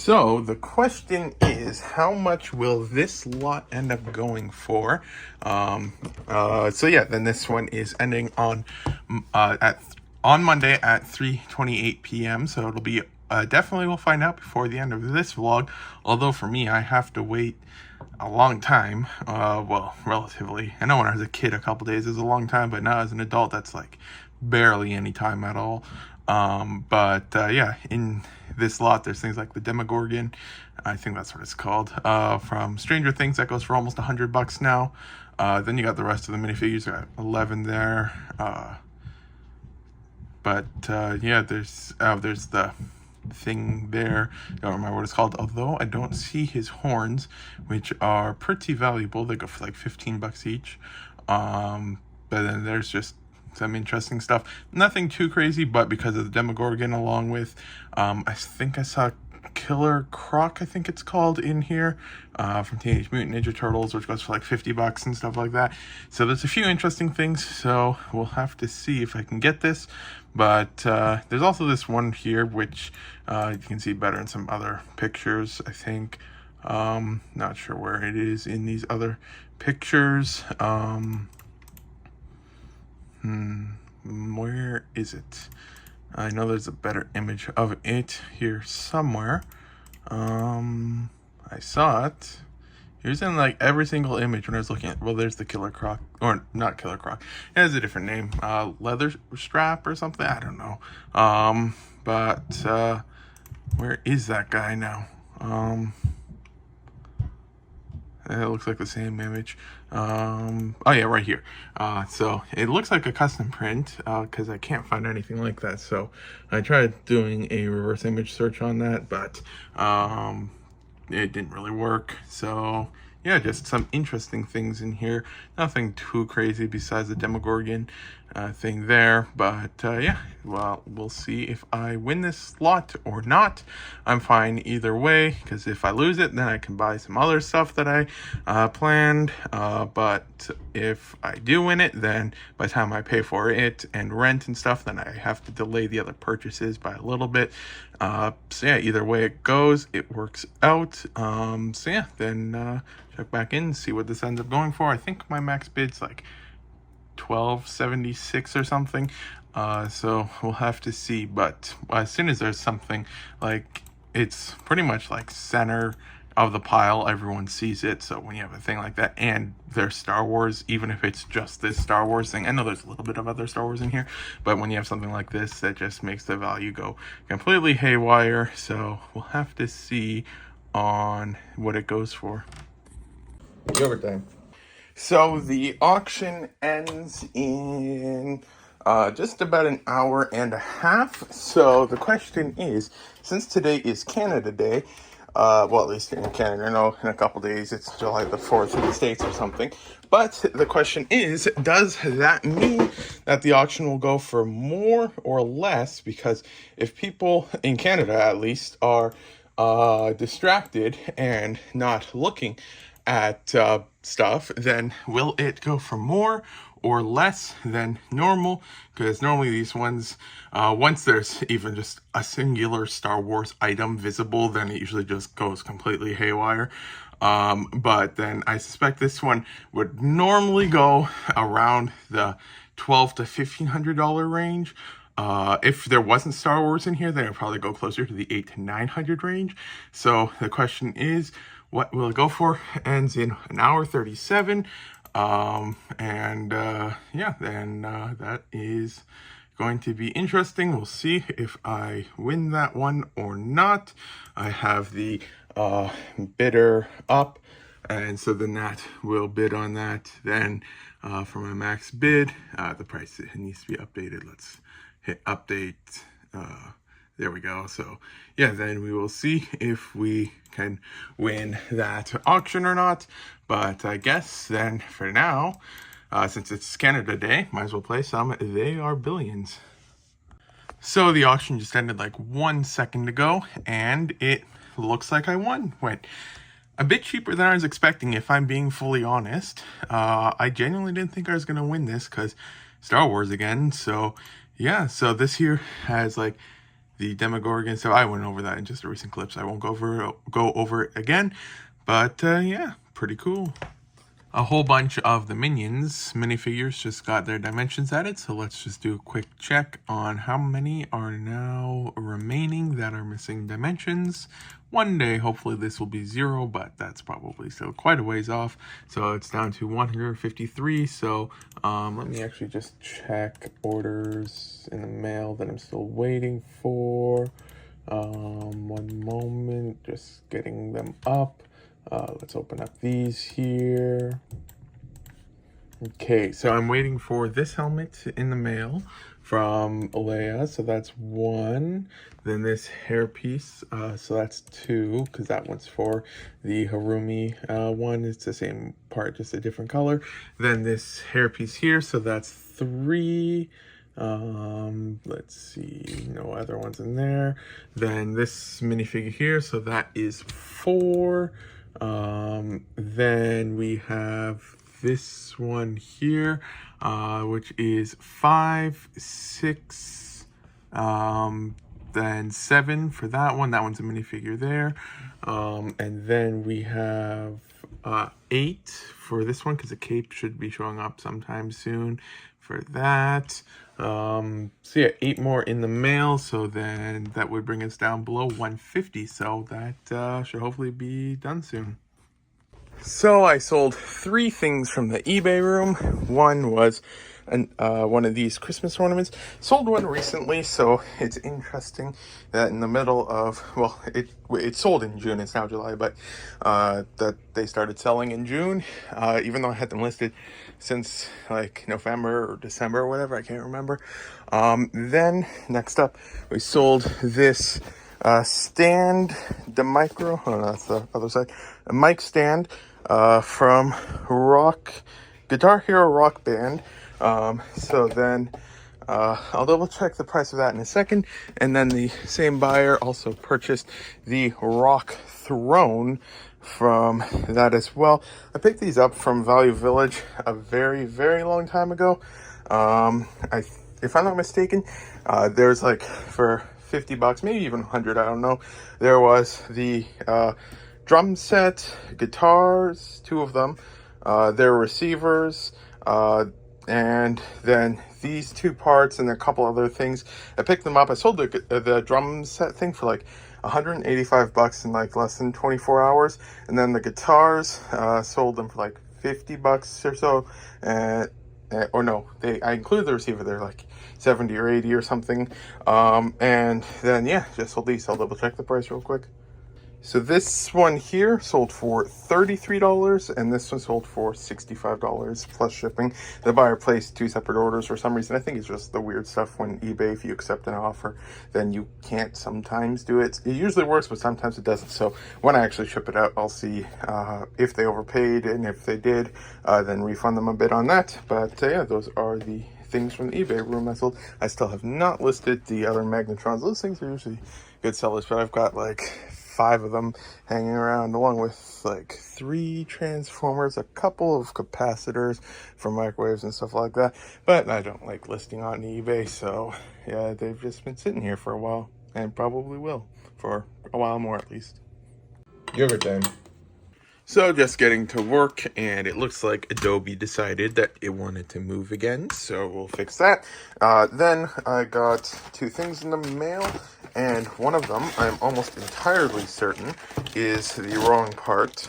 So the question is, how much will this lot end up going for? Then this one is ending on Monday at 3:28 p.m. So it'll be definitely we'll find out before the end of this vlog. Although for me, I have to wait a long time. Well, relatively. I know when I was a kid, a couple days is a long time, but now as an adult, that's like barely any time at all. In this lot, there's things like the Demogorgon, I think that's what it's called, from Stranger Things, that goes for almost $100 now. Then you got the rest of the minifigures, got 11 there. There's the thing there, I don't remember what it's called, although I don't see his horns, which are pretty valuable. They go for like $15 each. But then there's just some interesting stuff, nothing too crazy, but because of the Demogorgon, along with I think I saw Killer Croc, I think it's called, in here, from Teenage Mutant Ninja Turtles, which goes for like $50 and stuff like that. So there's a few interesting things, so we'll have to see if I can get this. But there's also this one here, which you can see better in some other pictures, I think. Not sure where it is in these other pictures. Where is it? I know there's a better image of it here somewhere. I saw it. It was in like every single image when I was looking at, well, there's the Killer Croc, or not Killer Croc. It has a different name, Leather Strap or something, I don't know. Where is that guy now? It looks like the same image. Oh yeah, right here. So it looks like a custom print, because I can't find anything like that. So I tried doing a reverse image search on that, but it didn't really work. So yeah, just some interesting things in here. Nothing too crazy besides the Demogorgon thing there. But well, we'll see if I win this lot or not. I'm fine either way, because if I lose it, then I can buy some other stuff that I planned. But if I do win it, then by the time I pay for it and rent and stuff, then I have to delay the other purchases by a little bit. Either way it goes, it works out. Then check back in, see what this ends up going for. I think my max bid's like $12.76 or something. So we'll have to see. But as soon as there's something, like, it's pretty much like center of the pile, everyone sees it. So when you have a thing like that, and there's Star Wars, even if it's just this Star Wars thing, I know there's a little bit of other Star Wars in here, but when you have something like this, that just makes the value go completely haywire. So we'll have to see on what it goes for. Overtime. So the auction ends in just about an hour and a half. So the question is, since today is Canada Day, well, at least here in Canada, I know in a couple days it's July the 4th in the States or something. But the question is, does that mean that the auction will go for more or less? Because if people in Canada, at least, are distracted and not looking at stuff, then will it go for more or less than normal? Because normally these ones, once there's even just a singular Star Wars item visible, then it usually just goes completely haywire. But then I suspect this one would normally go around the $1,200 to $1,500 range. If there wasn't Star Wars in here, then it would probably go closer to the $800 to $900 range. So the question is, what will it go for? Ends in an hour 37. That is going to be interesting. We'll see if I win that one or not. I have the bidder up, and so then that will bid on that. Then for my max bid, the price needs to be updated. Let's hit update. There we go. So yeah, then we will see if we can win that auction or not. But I guess then for now, since it's Canada Day, might as well play some They Are Billions. So the auction just ended like 1 second ago, and it looks like I won. Went a bit cheaper than I was expecting, if I'm being fully honest. I genuinely didn't think I was going to win this, because Star Wars again. So yeah, so this here has like the Demogorgon. So I went over that in just a recent clip, so I won't go over it again. But yeah, pretty cool. A whole bunch of the Minions minifigures just got their dimensions added, so let's just do a quick check on how many are now remaining that are missing dimensions. One day, hopefully this will be 0, but that's probably still quite a ways off. So it's down to 153, so let me actually just check orders in the mail that I'm still waiting for. One moment, just getting them up. Let's open up these here. Okay, so I'm waiting for this helmet in the mail from Leia, so that's 1. Then this hairpiece, so that's 2, because that one's for the Harumi one. It's the same part, just a different color. Then this hairpiece here, so that's 3. Let's see, no other ones in there. Then this minifigure here, so that is 4. Then we have this one here, which is 5, 6, then 7 for that one. That one's a minifigure there. And then we have 8 for this one, because the cape should be showing up sometime soon for that. So yeah, 8 more in the mail, so then that would bring us down below 150, so that should hopefully be done soon. So I sold 3 things from the eBay room. One was one of these Christmas ornaments. Sold one recently, so it's interesting that in the middle of, well, it sold in June, it's now July, but that they started selling in June, even though I had them listed since like November or December or whatever, I can't remember. Then next up, we sold this stand, the micro, oh no, that's the other side, a mic stand from Guitar Hero Rock Band. So then I'll double check the price of that in a second. And then the same buyer also purchased the Rock Throne from that as well. I picked these up from Value Village a very, very long time ago. If I'm not mistaken, there's like for $50, maybe even 100, I don't know. There was the drum set, guitars, 2 of them, their receivers, and then these 2 parts and a couple other things. I picked them up. I sold the drum set thing for like $185 in like less than 24 hours. And then the guitars, sold them for like $50 or so. Or no, I included the receiver. They're like 70 or 80 or something. And then yeah, just sold these. I'll double check the price real quick. So this one here sold for $33, and this one sold for $65 plus shipping. The buyer placed 2 separate orders for some reason. I think it's just the weird stuff when eBay, if you accept an offer, then you can't sometimes do it. It usually works, but sometimes it doesn't. So when I actually ship it out, I'll see if they overpaid, and if they did, then refund them a bit on that. But yeah, those are the things from the eBay room I sold. I still have not listed the other Magnetrons. Those things are usually good sellers, but I've got like 5 of them hanging around, along with like 3 transformers, a couple of capacitors for microwaves and stuff like that. But I don't like listing on eBay, so yeah, they've just been sitting here for a while, and probably will for a while more at least. Yogurt time. So just getting to work, and it looks like Adobe decided that it wanted to move again, so we'll fix that. Then I got 2 things in the mail, and one of them, I'm almost entirely certain, is the wrong part.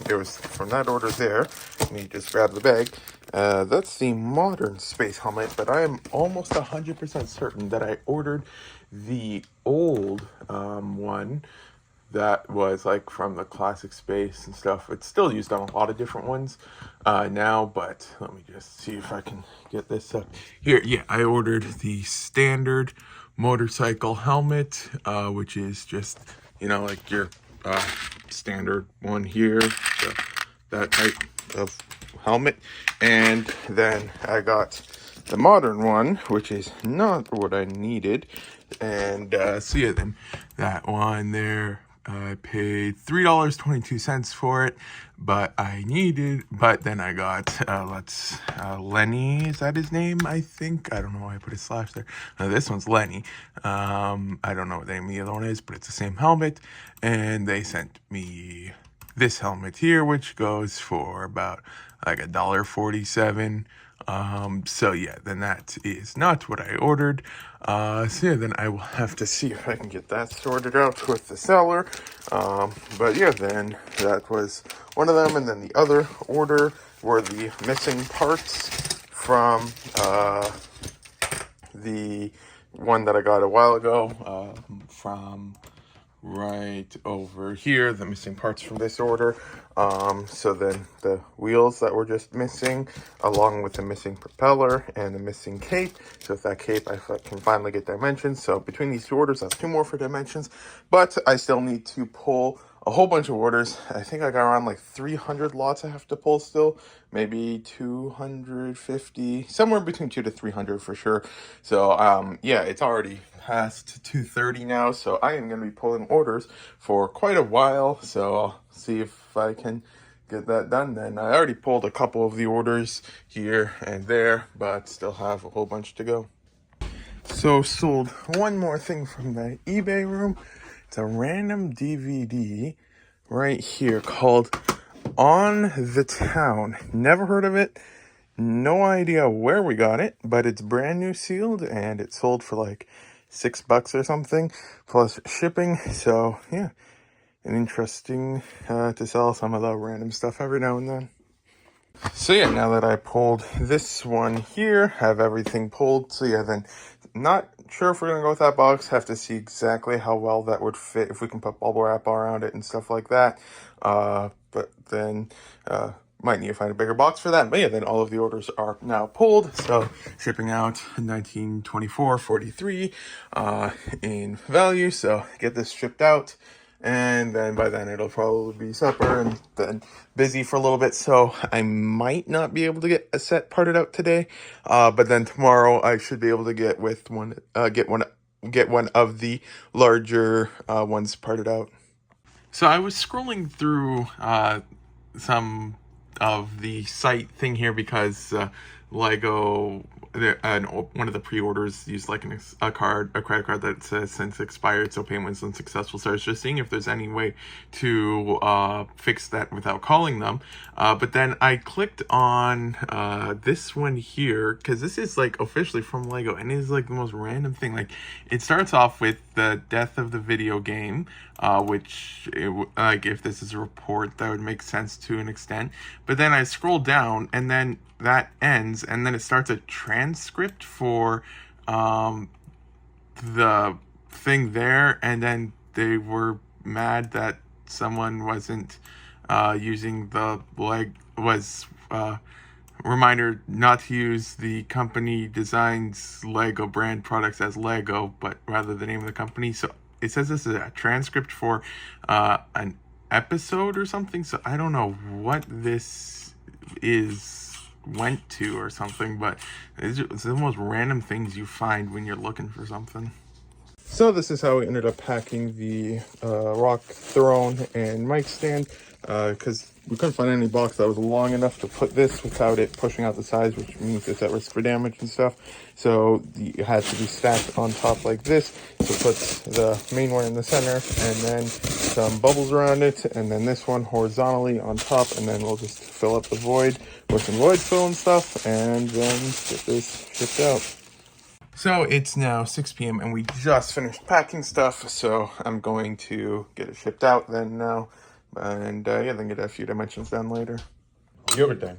It was from that order there. Let me just grab the bag. That's the modern space helmet, but I am almost 100% certain that I ordered the old one that was like from the classic space and stuff. It's still used on a lot of different ones now, but let me just see if I can get this up here. Yeah, I ordered the standard motorcycle helmet, which is just, you know, like your standard one here, so that type of helmet. And then I got the modern one, which is not what I needed. And so yeah, then that one there, I paid $3.22 for it, but then I got, Lenny, is that his name? I think, I don't know why I put a slash there. This one's Lenny. I don't know what the name of the other one is, but it's the same helmet, and they sent me this helmet here, which goes for about like $1.47. So yeah, then that is not what I ordered. So yeah, then I will have to see if I can get that sorted out with the seller. But yeah, then that was one of them, and then the other order were the missing parts from the one that I got a while ago, from right over here, the missing parts from this order. So then the wheels that were just missing, along with the missing propeller and the missing cape. So with that cape, I can finally get dimensions. So between these two orders, that's 2 more for dimensions, but I still need to pull a whole bunch of orders. I think I got around like 300 lots I have to pull still, maybe 250, somewhere between 200 to 300 for sure. So yeah, it's already past 2:30 now, so I am going to be pulling orders for quite a while. So I'll see if I can get that done. Then I already pulled a couple of the orders here and there, but still have a whole bunch to go. So sold one more thing from the eBay room. It's a random DVD right here called On the Town. Never heard of it. No idea where we got it, but it's brand new sealed, and it sold for like $6 or something plus shipping. So yeah, an interesting to sell some of the random stuff every now and then. So yeah, now that I pulled this one here, have everything pulled. So yeah, then not sure if we're gonna go with that box. Have to see exactly how well that would fit, if we can put bubble wrap around it and stuff like that. But then might need to find a bigger box for that. But yeah, then all of the orders are now pulled. So shipping out $19.24.43 in value. So get this shipped out. And then by then it'll probably be supper and then busy for a little bit. So I might not be able to get a set parted out today. But then tomorrow I should be able to get one of the larger ones parted out. So I was scrolling through some of the site thing here because Lego, one of the pre-orders used like a credit card that says since expired, so payment's unsuccessful. So I was just seeing if there's any way to fix that without calling them. But then I clicked on this one here, because this is like officially from Lego, and it is like the most random thing. Like, it starts off with the death of the video game, which like if this is a report, that would make sense to an extent. But then I scroll down, and then that ends, and then it starts a transcript for the thing there, and then they were mad that someone wasn't using the reminder not to use the company designs Lego brand products as Lego, but rather the name of the company. So it says this is a transcript for an episode or something. So I don't know what this went to or something, but it's the most random things you find when you're looking for something. So this is how we ended up packing the rock throne and mic stand, because we couldn't find any box that was long enough to put this without it pushing out the sides, which means it's at risk for damage and stuff. So it had to be stacked on top like this. So put the main one in the center, and then some bubbles around it, and then this one horizontally on top, and then we'll just fill up the void with some void fill and stuff, and then get this shipped out. So it's now 6 p.m. and we just finished packing stuff, so I'm going to get it shipped out then now, and yeah, then get a few dimensions done later. Yogurt time.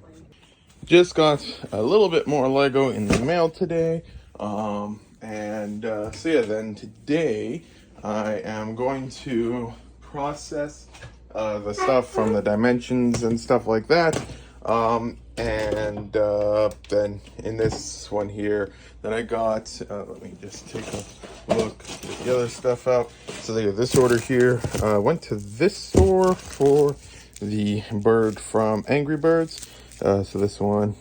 Just got a little bit more Lego in the mail today, so yeah, then today I am going to process the stuff from the dimensions and stuff like that. Then in this one here that I got, let me just take a look at the other stuff out. So this order here went to this store for the bird from Angry Birds. So this one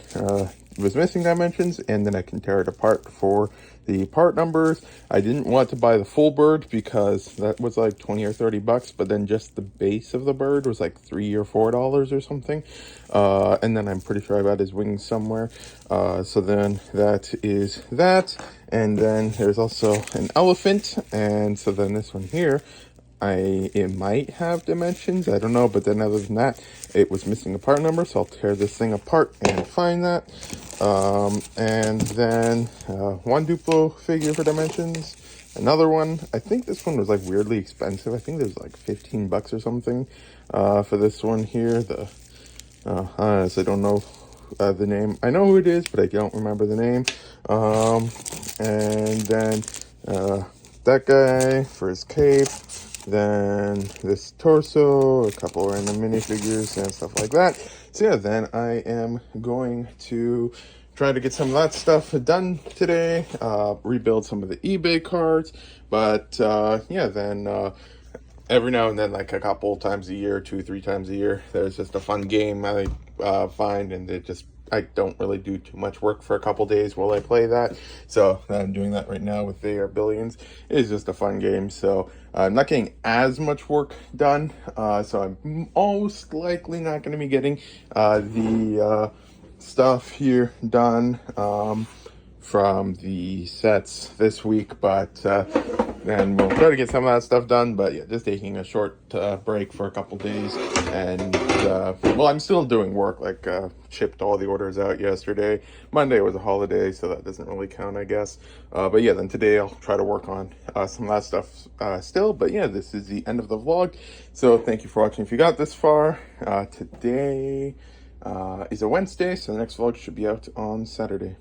was missing dimensions, and then I can tear it apart for the part numbers. I didn't want to buy the full bird because that was like 20 or 30 bucks, but then just the base of the bird was like $3 or $4 or something. And then I'm pretty sure I got his wings somewhere. So then that is that. And then there's also an elephant. And so then this one here, it might have dimensions, I don't know, but then other than that, it was missing a part number, so I'll tear this thing apart and find that. And then one Duplo figure for dimensions, another one. I think this one was like weirdly expensive. I think it was like 15 bucks or something for this one here. I honestly don't know the name. I know who it is, but I don't remember the name. And then that guy for his cape. Then this torso, a couple random minifigures and stuff like that. So yeah, then I am going to try to get some of that stuff done today, rebuild some of the eBay cards. But yeah, then every now and then, like a couple times a year, 2-3 times a year, there's just a fun game I find, and I don't really do too much work for a couple days while I play that. So I'm doing that right now with They Are Billions. It's just a fun game. So I'm not getting as much work done. So I'm most likely not going to be getting the stuff here done from the sets this week. But then we'll try to get some of that stuff done. But yeah, just taking a short break for a couple days. And well, I'm still doing work, like shipped all the orders out yesterday. Monday was a holiday, so that doesn't really count, I guess. But yeah, then today I'll try to work on some of that stuff still. But yeah, this is the end of the vlog. So thank you for watching if you got this far. Today is a Wednesday, so the next vlog should be out on Saturday.